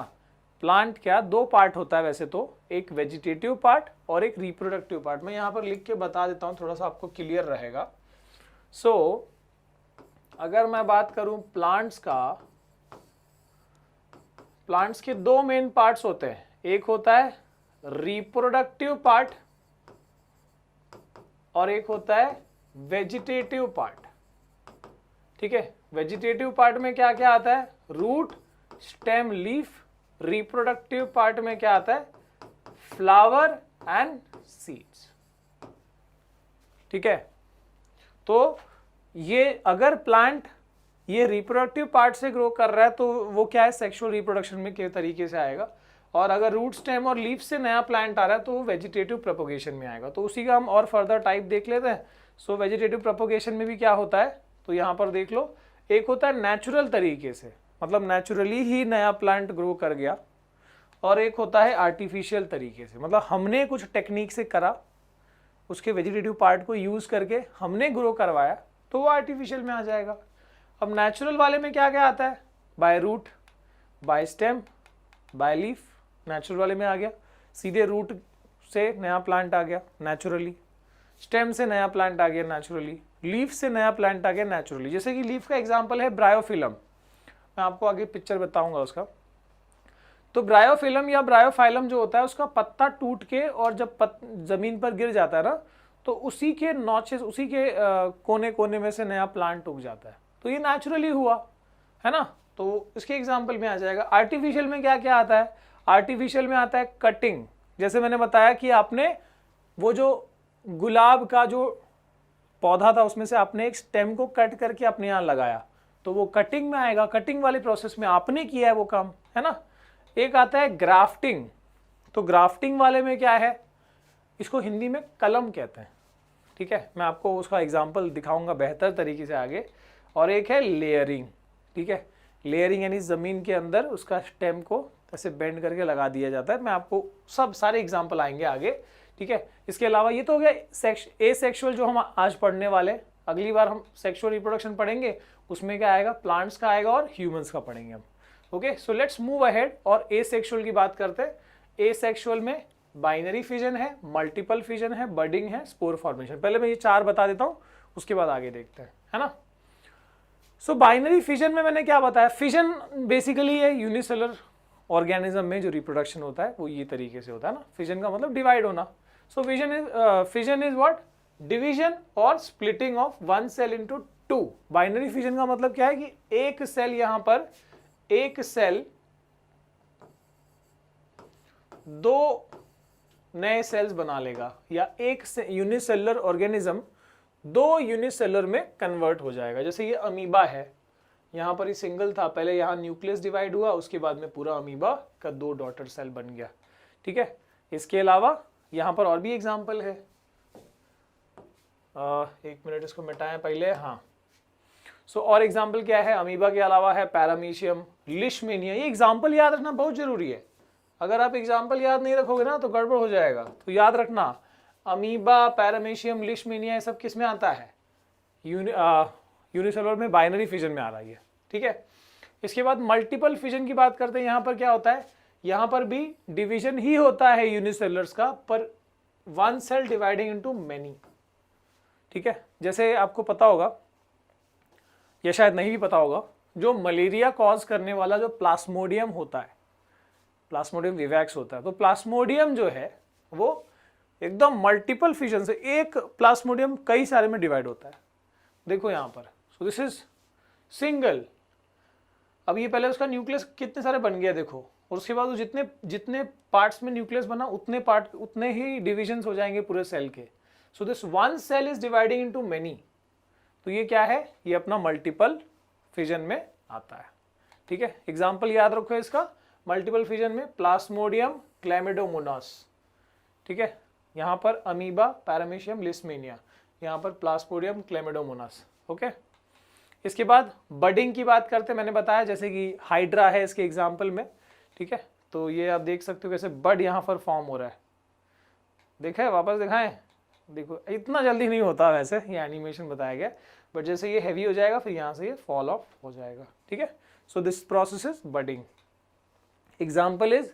प्लांट क्या 2 पार्ट होता है वैसे तो, एक वेजिटेटिव पार्ट और एक रिप्रोडक्टिव पार्ट। मैं यहाँ पर लिख के बता देता हूँ, थोड़ा सा आपको क्लियर रहेगा। सो अगर मैं बात करूं प्लांट्स का, प्लांट्स के 2 मेन पार्ट्स होते हैं, एक होता है रिप्रोडक्टिव पार्ट और एक होता है वेजिटेटिव पार्ट, ठीक है। वेजिटेटिव पार्ट में क्या क्या आता है, root, stem, leaf. Reproductive part में क्या आता है, फ्लावर एंड सीड्स, ठीक है। तो ये अगर प्लांट ये रिप्रोडक्टिव पार्ट से ग्रो कर रहा है तो वो क्या है, सेक्सुअल रिप्रोडक्शन में किस तरीके से आएगा। और अगर रूट, स्टेम और लीफ से नया प्लांट आ रहा है तो वो वेजिटेटिव प्रोपोगेशन में आएगा। तो उसी का हम और फर्दर टाइप देख लेते हैं। सो वेजिटेटिव प्रोपोगेशन में भी क्या होता है, तो यहाँ पर देख लो, एक होता है नेचुरल तरीके से, मतलब नेचुरली ही नया प्लांट ग्रो कर गया, और एक होता है आर्टिफिशियल तरीके से, मतलब हमने कुछ टेक्निक से करा, उसके वेजिटेटिव पार्ट को यूज करके हमने ग्रो करवाया, तो वो आर्टिफिशियल में आ जाएगा। अब नेचुरल वाले में क्या क्या आता है, by root, by stem, by leaf. Natural वाले में आ गया, सीधे रूट से नया प्लांट आ गया नेचुरली, स्टेम से नया प्लांट आ गया नेचुरली, लीफ से नया प्लांट आ गया नेचुरली। जैसे कि लीफ का एग्जांपल है ब्रायोफिलम, मैं आपको आगे पिक्चर बताऊंगा उसका। तो ब्रायोफिलम या ब्रायोफाइलम जो होता है, उसका पत्ता टूट के और जब जमीन पर गिर जाता है ना, तो उसी के नॉचेस, उसी के कोने कोने में से नया प्लांट उग जाता है। तो ये नेचुरली हुआ, है ना। तो इसके एग्जाम्पल में आ जाएगा। आर्टिफिशियल में क्या क्या आता है, आर्टिफिशियल में आता है कटिंग। जैसे मैंने बताया कि आपने वो जो गुलाब का जो पौधा था उसमें से आपने एक स्टेम को कट करके अपने यहाँ लगाया, तो वो कटिंग में आएगा। कटिंग वाले प्रोसेस में आपने किया है वो काम, है ना। एक आता है ग्राफ्टिंग। तो ग्राफ्टिंग वाले में क्या है, इसको हिंदी में कलम कहते हैं, ठीक है। मैं आपको उसका एग्जाम्पल दिखाऊंगा बेहतर तरीके से आगे। और एक है लेयरिंग, ठीक है। लेयरिंग यानी जमीन के अंदर उसका स्टेम को ऐसे बेंड करके लगा दिया जाता है। मैं आपको सब सारे एग्जाम्पल आएंगे आगे, ठीक है। इसके अलावा ये तो हो गया एसेक्सुअल जो हम आज पढ़ने वाले। अगली बार हम सेक्सुअल रिप्रोडक्शन पढ़ेंगे, उसमें क्या आएगा, प्लांट्स का आएगा और ह्यूमंस का पढ़ेंगे हम। Okay, so let's move ahead और एसेक्सुअल की बात करते हैं। एसेक्सुअल में बाइनरी फिजन है, मल्टीपल फिजन है, बडिंग है, स्पोर फॉर्मेशन। पहले मैं ये 4 बता देता हूँ, उसके बाद आगे देखते हैं, है ना। सो बाइनरी फिजन में मैंने क्या बताया, फिजन बेसिकली है यूनिसेलर ऑर्गेनिज्म में जो रिप्रोडक्शन होता है वो ये तरीके से होता है ना। फिजन का मतलब डिवाइड होना। So fission is what, division और splitting of one cell into 2। Binary fission का मतलब क्या है कि एक सेल, यहां पर एक सेल 2 नए सेल्स बना लेगा, या एक यूनिसेलर ऑर्गेनिज्म 2 यूनिसेलर में कन्वर्ट हो जाएगा। जैसे ये अमीबा है, यहाँ पर ही सिंगल था, पहले यहाँ न्यूक्लियस डिवाइड हुआ, उसके बाद में पूरा अमीबा का 2 डॉटर सेल बन गया। ठीक है, इसके अलावा यहाँ पर और भी एग्जाम्पल है। एक मिनट इसको मिटाएं पहले। हाँ, सो और एग्जाम्पल क्या है, अमीबा के अलावा है पैरामीशियम, लिशमेनिया। ये एग्जाम्पल याद रखना बहुत जरूरी है। अगर आप एग्जाम्पल याद नहीं रखोगे ना तो गड़बड़ हो जाएगा। तो याद रखना, अमीबा, पैरामीशियम, लिशमेनिया, ये सब किस में आता है, यूनिसेलुलर में बाइनरी फिजन में आ रहा है। ठीक है, इसके बाद मल्टीपल फिजन की बात करते हैं। यहाँ पर क्या होता है, यहाँ पर भी डिवीजन ही होता है यूनिसेलुलर्स का, पर one cell dividing into many. ठीक है, जैसे आपको पता होगा या शायद नहीं भी पता होगा, जो मलेरिया कॉज करने वाला जो प्लाज्मोडियम होता है, प्लाज्मोडियम विवैक्स होता है, तो प्लाज्मोडियम जो है वो एकदम मल्टीपल फिजन से, एक प्लाज्मोडियम कई सारे में डिवाइड होता है। देखो यहाँ पर, सो दिस इज सिंगल। अब ये पहले उसका न्यूक्लियस कितने सारे बन गया देखो, और उसके बाद जितने जितने पार्ट्स में न्यूक्लियस बना उतने ही डिविजन्स हो जाएंगे पूरे सेल के। So this one cell is dividing into many. तो ये क्या है, ये अपना मल्टीपल फिजन में आता है। ठीक है, एग्जाम्पल याद रखो इसका, मल्टीपल फिजन में प्लाज्मोडियम, क्लैमिडोमोनास। ठीक है, यहाँ पर अमीबा, पैरामीशियम, लिशमेनिया, यहाँ पर प्लाज्मोडियम, क्लैमिडोमोनास। ओके, इसके बाद बडिंग की बात करते हैं। मैंने बताया जैसे कि हाइड्रा है इसके एग्जाम्पल में। ठीक है, तो ये आप देख सकते हो कैसे बड यहाँ पर फॉर्म हो रहा है। देखा है, वापस दिखाएं, देखो इतना जल्दी नहीं होता वैसे, ये एनिमेशन बताया गया, बट जैसे ये हैवी हो जाएगा फिर यहाँ से ये फॉल ऑफ हो जाएगा। ठीक है, so this process is budding. Example is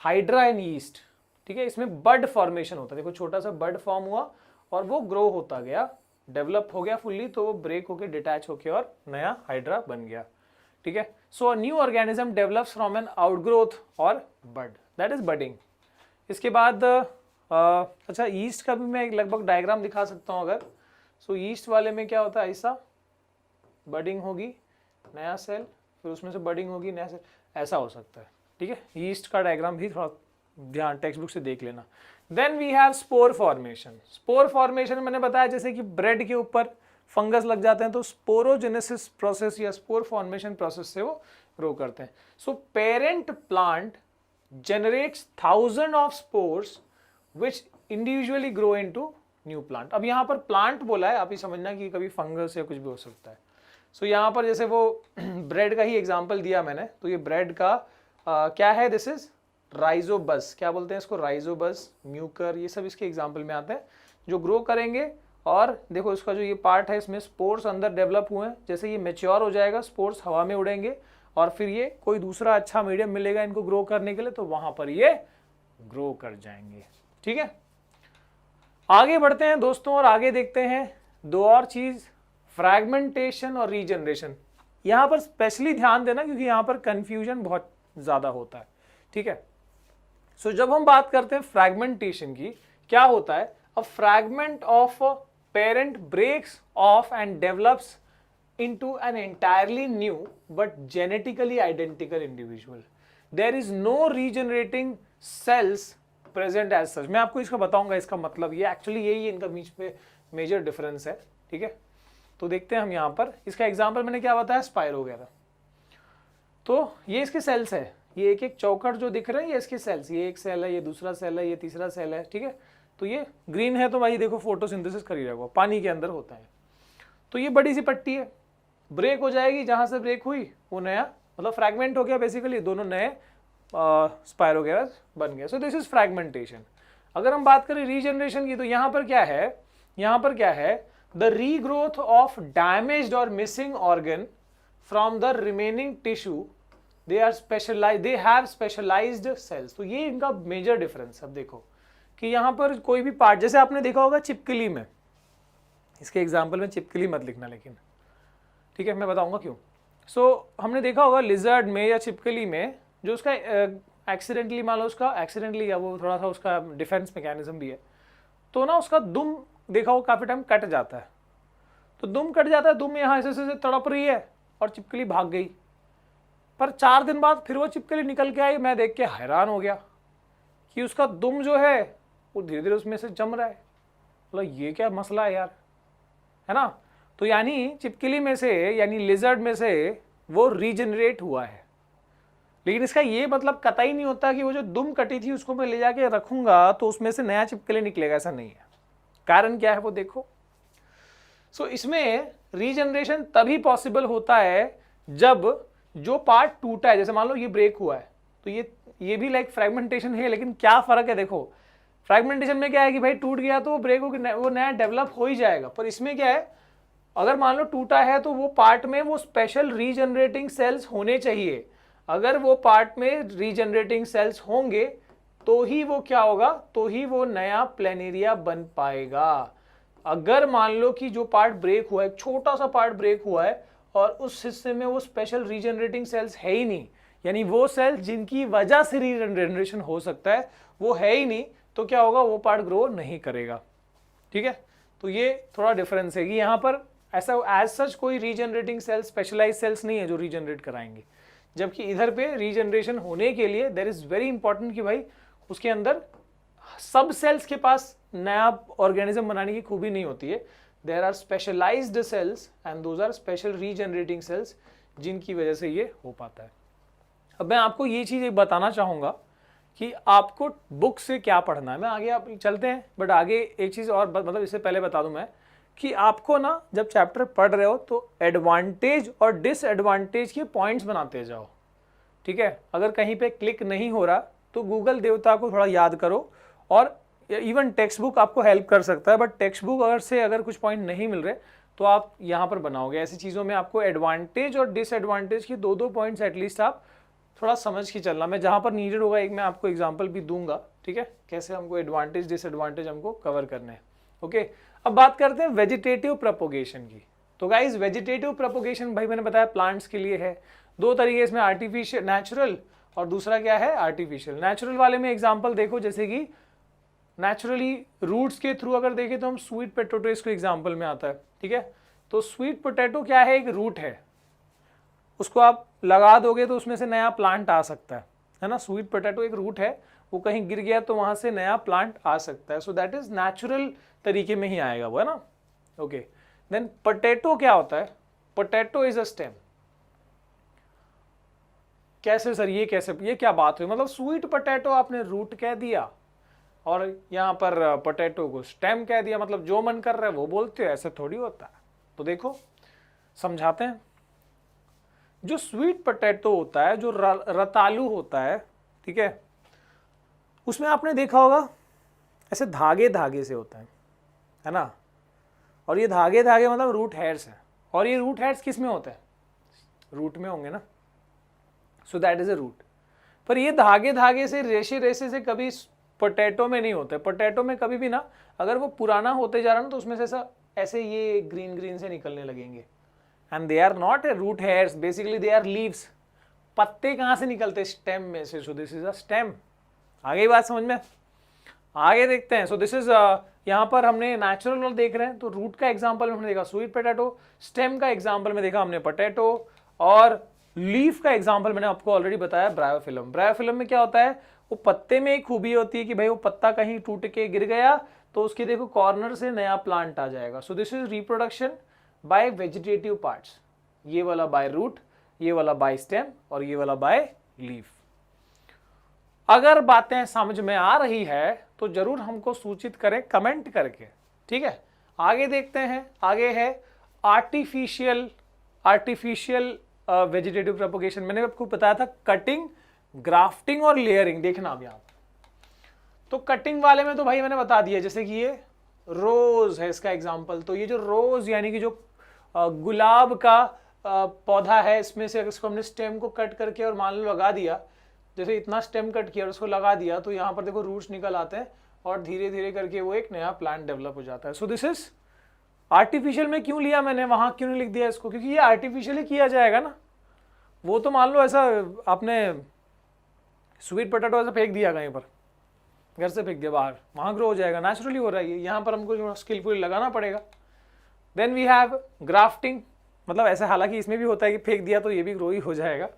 hydra and yeast. ठीक है, इसमें बड फॉर्मेशन होता है। देखो छोटा सा बड फॉर्म हुआ और वो ग्रो होता गया, डेवलप हो गया फुल्ली, तो वो ब्रेक होके डिटैच होके और नया हाइड्रा बन गया। ठीक है, so a new organism develops from an outgrowth और बड, दैट इज बडिंग। इसके बाद अच्छा, ईस्ट का भी मैं एक लगभग डायग्राम दिखा सकता हूँ अगर। सो ईस्ट वाले में क्या होता है, ऐसा बडिंग होगी, नया सेल, फिर उसमें से बडिंग होगी, नया सेल, ऐसा हो सकता है। ठीक है, ईस्ट का डायग्राम भी थोड़ा ध्यान टेक्स्ट बुक से देख लेना। Then we have spore formation. Spore formation मैंने बताया जैसे कि ब्रेड के ऊपर फंगस लग जाते हैं तो स्पोरोजेनेसिस प्रोसेस या स्पोर फॉर्मेशन प्रोसेस से वो ग्रो करते हैं। So parent plant generates thousands of spores which individually grow into new plant। अब यहाँ पर प्लांट बोला है, आप ये समझना कि कभी फंगस या कुछ भी हो सकता है। सो यहाँ पर जैसे वो ब्रेड का ही एग्जांपल दिया मैंने, तो ये ब्रेड का क्या है, दिस इज राइजोबस, क्या बोलते हैं इसको, राइजोबस, म्यूकर, ये सब इसके एग्जाम्पल में आते हैं जो ग्रो करेंगे। और देखो इसका जो ये पार्ट है इसमें स्पोर्स अंदर डेवलप हुए हैं, जैसे ये मेच्योर हो जाएगा स्पोर्स हवा में उड़ेंगे और फिर ये कोई दूसरा अच्छा मीडियम मिलेगा इनको ग्रो करने के लिए, तो वहां पर ये ग्रो कर जाएंगे। ठीक है, आगे बढ़ते हैं दोस्तों और आगे देखते हैं दो और चीज, फ्रैगमेंटेशन और रीजनरेशन। यहां पर स्पेशली ध्यान देना क्योंकि यहां पर कंफ्यूजन बहुत ज्यादा होता है। ठीक है, सो जब हम बात करते हैं फ्रैगमेंटेशन की, क्या होता है, a fragment of parent breaks off and develops into an entirely new but genetically identical individual. There is no regenerating cells present as such। मैं आपको इसका बताऊंगा इसका मतलब, ये एक्चुअली यही इनका बीच पे मेजर डिफरेंस है। ठीक है, तो देखते हैं हम यहाँ पर इसका एग्जांपल मैंने क्या बताया, स्पाइरो वगैरह। तो ये इसके सेल्स है, ये एक एक चौकट जो दिख रहे हैं ये इसके सेल्स, ये एक सेल है, ये दूसरा सेल है, ये तीसरा सेल है। ठीक है, तो ये ग्रीन है तो भाई देखो फोटोसिंथेसिस कर ही रहा होगा, पानी के अंदर होता है। तो ये बड़ी सी पट्टी है, ब्रेक हो जाएगी, जहां से ब्रेक हुई वो नया मतलब फ्रैगमेंट हो गया, बेसिकली दोनों नए स्पाइरोगेरस बन गए। सो दिस इज फ्रैगमेंटेशन। अगर हम बात करें रीजनरेशन की, तो यहां पर क्या है, यहां पर क्या है, द रीग्रोथ ऑफ डैमेज्ड और missing organ from the remaining tissue, they are specialized, they have specialized cells. तो ये इनका मेजर डिफरेंस। अब देखो कि यहां पर कोई भी पार्ट, जैसे आपने देखा होगा चिपकली में, इसके एग्जाम्पल में चिपकली मत लिखना लेकिन, ठीक है, मैं बताऊंगा क्यों। सो हमने देखा होगा लिजर्ड में या छिपकली में जो उसका एक्सीडेंटली, मान लो उसका एक्सीडेंटली या वो थोड़ा सा उसका डिफेंस मैकेनिज्म भी है, तो ना उसका दुम देखा हो काफी टाइम कट जाता है। तो दुम कट जाता है, दुम यहाँ ऐसे तड़प रही है और चिपकली भाग गई, पर 4 दिन बाद फिर वो चिपकली निकल के आई। मैं देख के हैरान हो गया कि उसका दुम जो है वो धीरे धीरे उसमें से जम रहा है। मतलब ये क्या मसला है यार, है ना। तो यानी चिपकली में से, यानी लिजर्ड में से वो रीजनरेट हुआ है। लेकिन इसका ये मतलब कतई नहीं होता कि वो जो दुम कटी थी उसको मैं ले जाके रखूंगा तो उसमें से नया चिपकली निकलेगा, ऐसा नहीं है। कारण क्या है वो देखो। सो इसमें रीजनरेशन तभी पॉसिबल होता है जब जो पार्ट टूटा है, जैसे मान लो ये ब्रेक हुआ है तो ये भी लाइक फ्रेगमेंटेशन है, लेकिन क्या फर्क है देखो। फ्रेगमेंटेशन में क्या है कि भाई टूट गया तो वो ब्रेक हो, वो नया डेवलप हो ही जाएगा। पर इसमें क्या है, अगर मान लो टूटा है तो वो पार्ट में वो स्पेशल रीजनरेटिंग सेल्स होने चाहिए। अगर वो पार्ट में रीजनरेटिंग सेल्स होंगे तो ही वो क्या होगा, तो ही वो नया प्लेनेरिया बन पाएगा। अगर मान लो कि जो पार्ट ब्रेक हुआ है, एक छोटा सा पार्ट ब्रेक हुआ है और उस हिस्से में वो स्पेशल रीजनरेटिंग सेल्स है ही नहीं, यानी वो सेल्स जिनकी वजह से रीजनरेशन हो सकता है वो है ही नहीं, तो क्या होगा, वो पार्ट ग्रो नहीं करेगा। ठीक है, तो ये थोड़ा डिफरेंस है कि यहाँ पर ऐसा एज सच कोई रीजनरेटिंग सेल्स, स्पेशलाइज सेल्स नहीं है जो रीजनरेट कराएंगे। जबकि इधर पे रीजनरेशन होने के लिए देयर इज वेरी इंपॉर्टेंट कि भाई उसके अंदर सब सेल्स के पास नया ऑर्गेनिज्म बनाने की खूबी नहीं होती है। There are specialized cells and those are special regenerating cells जिनकी वजह से ये हो पाता है। अब मैं आपको ये चीज़ एक बताना चाहूँगा कि आपको बुक से क्या पढ़ना है। मैं आगे आप चलते हैं, बट आगे एक चीज़ और मतलब इससे पहले बता दूं मैं कि आपको ना जब चैप्टर पढ़ रहे हो तो एडवांटेज और डिसएडवांटेज के पॉइंट्स बनाते जाओ। ठीक है, अगर कहीं पे क्लिक नहीं हो रहा तो गूगल देवता को थोड़ा याद करो, और इवन टेक्स्ट बुक आपको हेल्प कर सकता है, बट टेक्स्ट बुक अगर कुछ पॉइंट नहीं मिल रहे तो आप यहाँ पर बनाओगे। ऐसी चीज़ों में आपको एडवांटेज और डिसएडवांटेज के दो पॉइंट्स एटलीस्ट आप थोड़ा समझ के चलना। मैं जहाँ पर नीडेड होगा एक मैं आपको एग्जांपल भी दूंगा, ठीक है, कैसे हमको एडवांटेज डिसएडवांटेज हमको कवर करने हैं। ओके, अब बात करते हैं वेजिटेटिव प्रोपोगेशन की। तो गाइज वेजिटेटिव प्रोपोगेशन भाई मैंने बताया प्लांट्स के लिए है। दो तरीके इसमें, आर्टिफिशियल नेचुरल और दूसरा क्या है आर्टिफिशियल। नेचुरल वाले में एग्जाम्पल देखो, जैसे कि नेचुरली रूट्स के थ्रू अगर देखें तो हम स्वीट पोटैटो इसको एग्जाम्पल में आता है। ठीक है, तो स्वीट पोटैटो क्या है, एक रूट है, उसको आप लगा दोगे तो उसमें से नया प्लांट आ सकता है ना। स्वीट पोटैटो एक रूट है, वो कहीं गिर गया तो वहां से नया प्लांट आ सकता है। सो दैट इज नेचुरल तरीके में ही आएगा वो, है ना। ओके, देन पोटैटो क्या होता है, पोटैटो इज अ स्टेम। कैसे सर, ये कैसे, ये क्या बात हुई, मतलब स्वीट पोटैटो आपने रूट कह दिया और यहाँ पर पोटैटो को स्टेम कह दिया, मतलब जो मन कर रहा है वो बोलते हो, ऐसे थोड़ी होता है। तो देखो समझाते हैं। जो स्वीट पोटैटो होता है, जो रतालू होता है, ठीक है, उसमें आपने देखा होगा ऐसे धागे धागे से होता है ना। और ये धागे धागे मतलब रूट हेयर्स है, और ये रूट हेयर्स किस में होते हैं, रूट में होंगे ना। So that is a root. पर ये धागे धागे से, रेशे रेशे से कभी पोटैटो में नहीं होते। पोटैटो में कभी भी ना, अगर वो पुराना होते जा रहा ना तो उसमें से ऐसे ये ग्रीन ग्रीन से निकलने लगेंगे। And they are not a root hairs, basically they are leaves. पत्ते कहाँ से निकलते, स्टेम में से। So this is a stem. आगे बात समझ में, आगे देखते हैं। सो दिस इज यहाँ पर हमने नेचुरल देख रहे हैं, तो रूट का एग्जांपल हमने देखा स्वीट पोटैटो, स्टेम का एग्जांपल में देखा हमने पोटैटो, और लीफ का एग्जांपल मैंने आपको ऑलरेडी बताया ब्रायोफिलम। ब्रायोफिलम में क्या होता है, वो पत्ते में एक खूबी होती है कि भाई वो पत्ता कहीं टूट के गिर गया तो उसकी देखो कॉर्नर से नया प्लांट आ जाएगा। सो this is reproduction by vegetative parts. ये वाला बाय रूट, ये वाला बाय स्टेम, और ये वाला बाय लीफ। अगर बातें समझ में आ रही है तो जरूर हमको सूचित करें कमेंट करके। ठीक है, आगे देखते हैं। आगे है आर्टिफिशियल वेजिटेटिव प्रोपोगेशन। मैंने आपको बताया था कटिंग, ग्राफ्टिंग और लेयरिंग। देखना अब यहाँ तो कटिंग वाले में तो भाई मैंने बता दिया, जैसे कि ये रोज है इसका एग्जांपल। तो ये जो रोज यानी कि जो गुलाब का पौधा है, इसमें से इसको हमने स्टेम को कट करके और मान लो लगा दिया, जैसे इतना स्टेम कट किया और उसको लगा दिया तो यहाँ पर देखो रूट्स निकल आते हैं और धीरे धीरे करके वो एक नया प्लांट डेवलप हो जाता है। सो दिस इज आर्टिफिशियल में क्यों लिया मैंने, वहां क्यों नहीं लिख दिया इसको, क्योंकि ये आर्टिफिशियली किया जाएगा ना। वो तो मान लो ऐसा आपने स्वीट पोटैटो ऐसा फेंक दिया कहीं पर, घर से फेंक दिया बाहर, वहां ग्रो हो जाएगा, नेचुरली हो रहा है। यहाँ पर हमको स्किलफुली लगाना पड़ेगा। देन वी हैव ग्राफ्टिंग, मतलब ऐसा, हालांकि इसमें भी होता है कि फेंक दिया तो ये भी ग्रो ही हो जाएगा,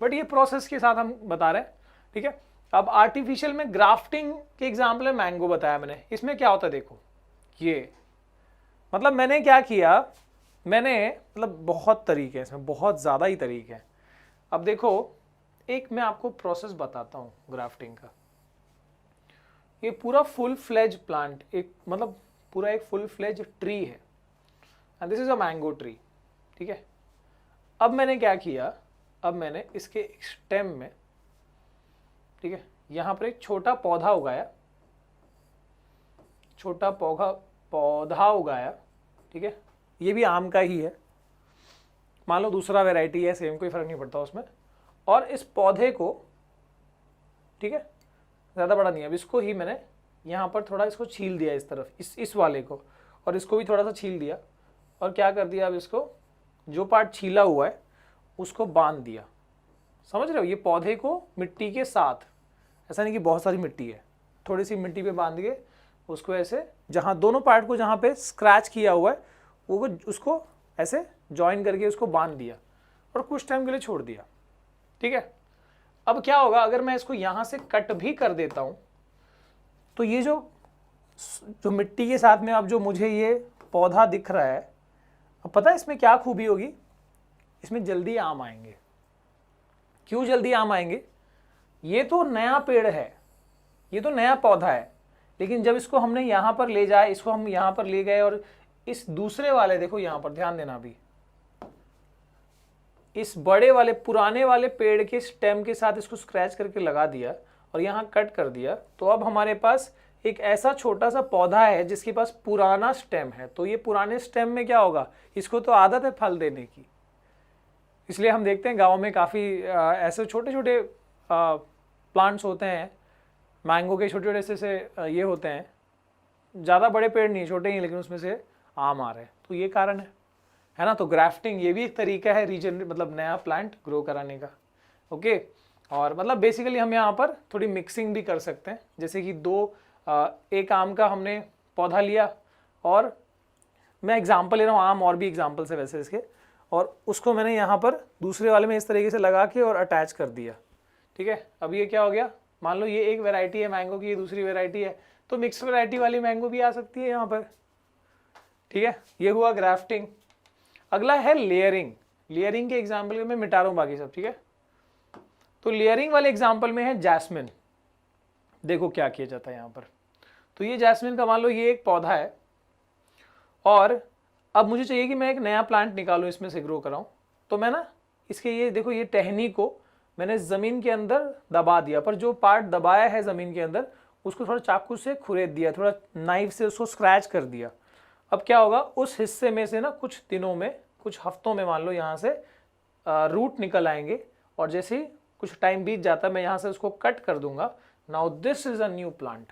बट ये प्रोसेस के साथ हम बता रहे हैं। ठीक है, अब आर्टिफिशियल में ग्राफ्टिंग के एग्जाम्पल है मैंगो बताया मैंने। इसमें क्या होता है देखो, ये मतलब मैंने क्या किया, मैंने मतलब बहुत तरीके हैं इसमें, बहुत ज़्यादा ही तरीके हैं। अब देखो, एक मैं आपको प्रोसेस बताता हूँ ग्राफ्टिंग का। ये पूरा फुल फ्लेज प्लांट, एक मतलब पूरा एक फुल फ्लेज ट्री है, and this is a mango tree, ठीक है। अब मैंने क्या किया, अब मैंने इसके स्टेम में, ठीक है, यहाँ पर एक छोटा पौधा उगाया, छोटा पौधा उगाया, ठीक है। ये भी आम का ही है, मान लो दूसरा वैरायटी है, सेम, कोई फर्क नहीं पड़ता उसमें। और इस पौधे को, ठीक है, ज़्यादा बड़ा नहीं है, अब इसको ही मैंने यहाँ पर थोड़ा इसको छील दिया इस तरफ, इस वाले को, और इसको भी थोड़ा सा छील दिया। और क्या कर दिया, अब इसको जो पार्ट छीला हुआ है उसको बांध दिया। समझ रहे हो, ये पौधे को मिट्टी के साथ, ऐसा नहीं कि बहुत सारी मिट्टी है, थोड़ी सी मिट्टी पे बांध के उसको ऐसे, जहाँ दोनों पार्ट को जहाँ पे स्क्रैच किया हुआ है वो उसको ऐसे जॉइन करके उसको बांध दिया और कुछ टाइम के लिए छोड़ दिया, ठीक है। अब क्या होगा, अगर मैं इसको यहाँ से कट भी कर देता हूँ तो ये जो मिट्टी के साथ में अब जो मुझे ये पौधा दिख रहा है, अब पता है इसमें क्या खूबी होगी, इसमें जल्दी आम आएंगे। क्यों जल्दी आम आएंगे, ये तो नया पेड़ है, ये तो नया पौधा है, लेकिन जब इसको हमने यहाँ पर ले जाए, इसको हम यहाँ पर ले गए और इस दूसरे वाले, देखो यहाँ पर ध्यान देना, भी इस बड़े वाले पुराने वाले पेड़ के स्टेम के साथ इसको स्क्रैच करके लगा दिया और यहाँ कट कर दिया, तो अब हमारे पास एक ऐसा छोटा सा पौधा है जिसके पास पुराना स्टेम है। तो ये पुराने स्टेम में क्या होगा, इसको तो आदत है फल देने की, इसलिए हम देखते हैं गाँव में काफ़ी ऐसे छोटे छोटे प्लांट्स होते हैं, मैंगो के छोटे छोटे से ये होते हैं, ज़्यादा बड़े पेड़ नहीं, छोटे ही, लेकिन उसमें से आम आ रहे हैं। तो ये कारण है ना। तो ग्राफ्टिंग ये भी एक तरीका है रीजनरेट, मतलब नया प्लांट ग्रो कराने का, ओके। और मतलब बेसिकली हम यहाँ पर थोड़ी मिक्सिंग भी कर सकते हैं, जैसे कि एक आम का हमने पौधा लिया, और मैं एग्जांपल ले रहा हूँ, आम और भी एग्जांपल्स है वैसे इसके, और उसको मैंने यहाँ पर दूसरे वाले में इस तरीके से लगा के और अटैच कर दिया, ठीक है। अब ये क्या हो गया, मान लो ये एक वैरायटी है मैंगो की, ये दूसरी वैरायटी है, तो मिक्स वैरायटी वाली मैंगो भी आ सकती है यहाँ पर, ठीक है। ये हुआ ग्राफ्टिंग। अगला है लेयरिंग। लेयरिंग के एग्जाम्पल मैं मिटा रहा हूँ बाकी सब, ठीक है। तो लेयरिंग वाले एग्जाम्पल में है जैस्मिन। देखो क्या किया जाता है यहाँ पर, तो ये जैस्मिन का मान लो ये एक पौधा है, और अब मुझे चाहिए कि मैं एक नया प्लांट निकालूं, इसमें से ग्रो कराऊं। तो मैं ना इसके ये देखो, ये टहनी को मैंने ज़मीन के अंदर दबा दिया, पर जो पार्ट दबाया है ज़मीन के अंदर उसको थोड़ा चाकू से खुरेद दिया, थोड़ा नाइफ से उसको स्क्रैच कर दिया। अब क्या होगा, उस हिस्से में से ना कुछ दिनों में, कुछ हफ्तों में मान लो यहाँ से रूट निकल आएंगे, और जैसे ही कुछ टाइम बीत जाता है मैं यहाँ से उसको कट कर दूंगा। Now this is a new plant.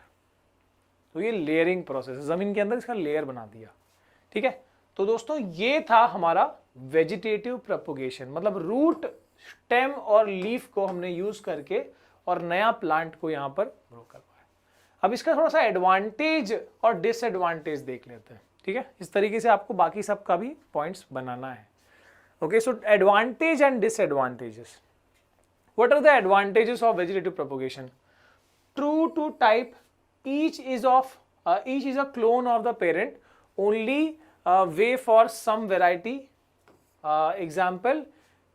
तो ये लेयरिंग प्रोसेस, ज़मीन के अंदर इसका लेयर बना दिया, ठीक है। तो दोस्तों ये था हमारा वेजिटेटिव प्रोपोगेशन, मतलब रूट, स्टेम और लीफ को हमने यूज करके और नया प्लांट को यहाँ पर ग्रो करवाया। अब इसका थोड़ा सा एडवांटेज और डिसएडवांटेज देख लेते हैं, ठीक है। इस तरीके से आपको बाकी सब का भी पॉइंट्स बनाना है, okay. So advantage and disadvantages. What are the advantages of vegetative propagation? True to type, each is a clone of the parent, only way for some variety, example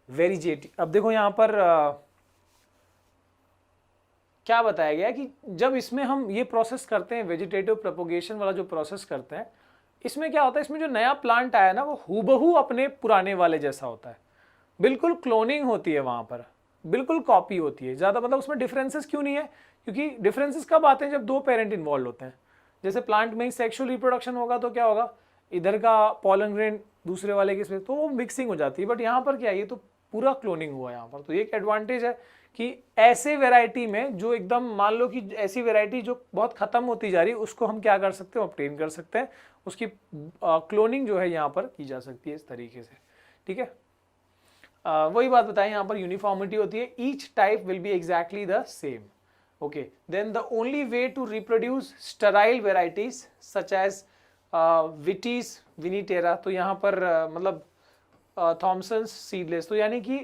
variegate। अब देखो यहाँ पर क्या बताया गया कि जब इसमें हम ये प्रोसेस करते हैं, वेजिटेटिव प्रोपोगेशन वाला जो प्रोसेस करते हैं, इसमें क्या होता है, इसमें जो नया प्लांट आया ना वो हूबहू अपने पुराने वाले जैसा होता है, बिल्कुल क्लोनिंग होती है वहाँ पर, बिल्कुल कॉपी होती है। ज़्यादा मतलब उसमें डिफरेंसेस क्यों नहीं है, क्योंकि डिफरेंसेस कब आते हैं, जब दो पेरेंट इन्वॉल्व होते हैं। जैसे प्लांट में ही सेक्सुअल रिप्रोडक्शन होगा तो क्या होगा, इधर का पॉलन ग्रेन दूसरे वाले के इसमें, तो वो मिक्सिंग हो जाती है। बट यहाँ पर क्या है, ये तो पूरा क्लोनिंग हुआ यहाँ पर। तो ये एक एडवांटेज है कि ऐसे वेराइटी में जो एकदम, मान लो कि ऐसी वेराइटी जो बहुत खत्म होती जा रही है, उसको हम क्या कर सकते हैं, ऑब्टेन कर सकते हैं, उसकी क्लोनिंग जो है यहाँ पर की जा सकती है इस तरीके से, ठीक है। वही बात बताएं, यहाँ पर यूनिफॉर्मिटी होती है, each type will be exactly the same, okay. Then the only way to reproduce sterile varieties such as Vitis vinifera, तो यहाँ पर मतलब थॉमसन्स सीडलेस, तो यानी कि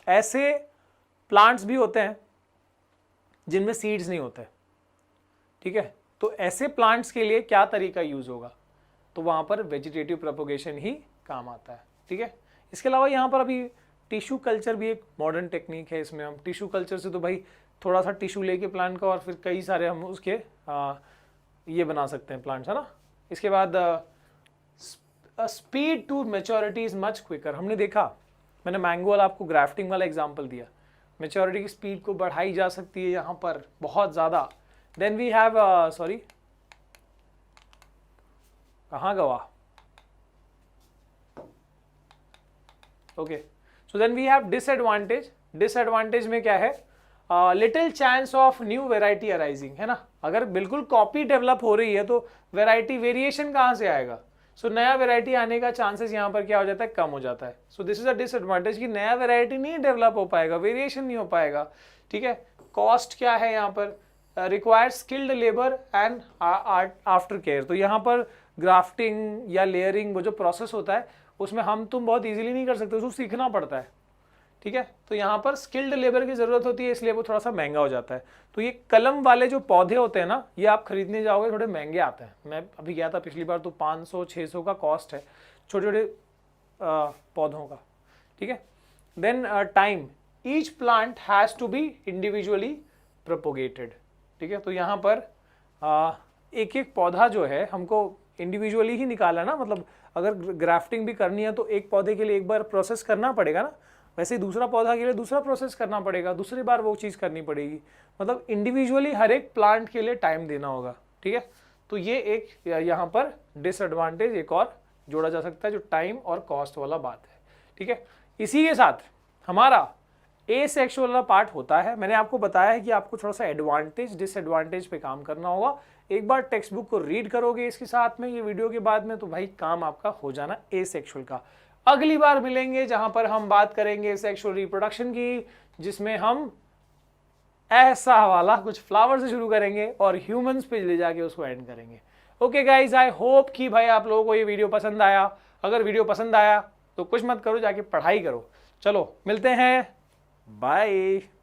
ऐसे प्लांट्स भी होते हैं जिनमें सीड्स नहीं होते, ठीक है। तो ऐसे प्लांट्स के लिए क्या तरीका यूज होगा, तो वहाँ पर वेजिटेटिव प्रोपोगेशन ही काम आता है। ठीक है, इसके अलावा यहाँ पर अभी टिश्यू कल्चर भी एक मॉडर्न टेक्निक है। इसमें हम टिश्यू कल्चर से तो भाई थोड़ा सा टिश्यू लेके प्लांट का और फिर कई सारे हम उसके ये बना सकते हैं प्लांट्स, है ना। इसके बाद speed to maturity is much quicker. हमने देखा, मैंने मैंगो वाला आपको ग्राफ्टिंग वाला एग्जांपल दिया, मैच्योरिटी की स्पीड को बढ़ाई जा सकती है यहाँ पर बहुत ज़्यादा। देन वी हैव सॉरी कहाँ गवा, okay, so then we have disadvantage. Disadvantage में क्या है, little chance of new variety arising, है ना। अगर बिल्कुल कॉपी डेवलप हो रही है तो वेराइटी वेरिएशन कहाँ से आएगा। सो नया वेराइटी आने का चांसेस यहाँ पर क्या हो जाता है, कम हो जाता है। सो दिस इज अ डिसएडवांटेज कि नया वेराइटी नहीं डेवलप हो पाएगा, वेरिएशन नहीं हो पाएगा। ठीक है, कॉस्ट क्या है यहाँ पर, required skilled labour and after care. तो यहाँ पर ग्राफ्टिंग या लेयरिंग वो जो प्रोसेस होता है उसमें हम तुम बहुत इजीली नहीं कर सकते, उसको सीखना पड़ता है। ठीक है, तो यहाँ पर स्किल्ड लेबर की ज़रूरत होती है, इसलिए वो थोड़ा सा महंगा हो जाता है। तो ये कलम वाले जो पौधे होते हैं ना, ये आप खरीदने जाओगे थोड़े महंगे आते हैं। मैं अभी गया था पिछली बार, तो 500-600 का कॉस्ट है छोटे छोटे पौधों का। ठीक है, then time, each plant has to be individually propagated. ठीक है, तो यहाँ पर एक एक पौधा जो है हमको इंडिविजुअली ही निकाला ना, मतलब अगर ग्राफ्टिंग भी करनी है तो एक पौधे के लिए एक बार प्रोसेस करना पड़ेगा ना, वैसे ही दूसरा पौधा के लिए दूसरा प्रोसेस करना पड़ेगा, दूसरी बार वो चीज़ करनी पड़ेगी। मतलब इंडिविजुअली हर एक प्लांट के लिए टाइम देना होगा। ठीक है, तो ये एक यहाँ पर डिसएडवांटेज एक और जोड़ा जा सकता है, जो टाइम और कॉस्ट वाला बात है। ठीक है, इसी के साथ हमारा एसेक्सुअल वाला पार्ट होता है। मैंने आपको बताया है कि आपको थोड़ा सा एडवांटेज डिसएडवांटेज पे काम करना होगा। एक बार टेक्स्ट बुक को रीड करोगे इसके साथ में, ये वीडियो के बाद में, तो भाई काम आपका हो जाना एसेक्सुअल का। अगली बार मिलेंगे जहां पर हम बात करेंगे सेक्सुअल रिप्रोडक्शन की, जिसमें हम ऐसा वाला कुछ फ्लावर से शुरू करेंगे और ह्यूमंस पे ले जाके उसको एंड करेंगे। ओके गाइज, आई होप कि भाई आप लोगों को ये वीडियो पसंद आया। अगर वीडियो पसंद आया तो कुछ मत करो, जाके पढ़ाई करो। चलो मिलते हैं, बाय।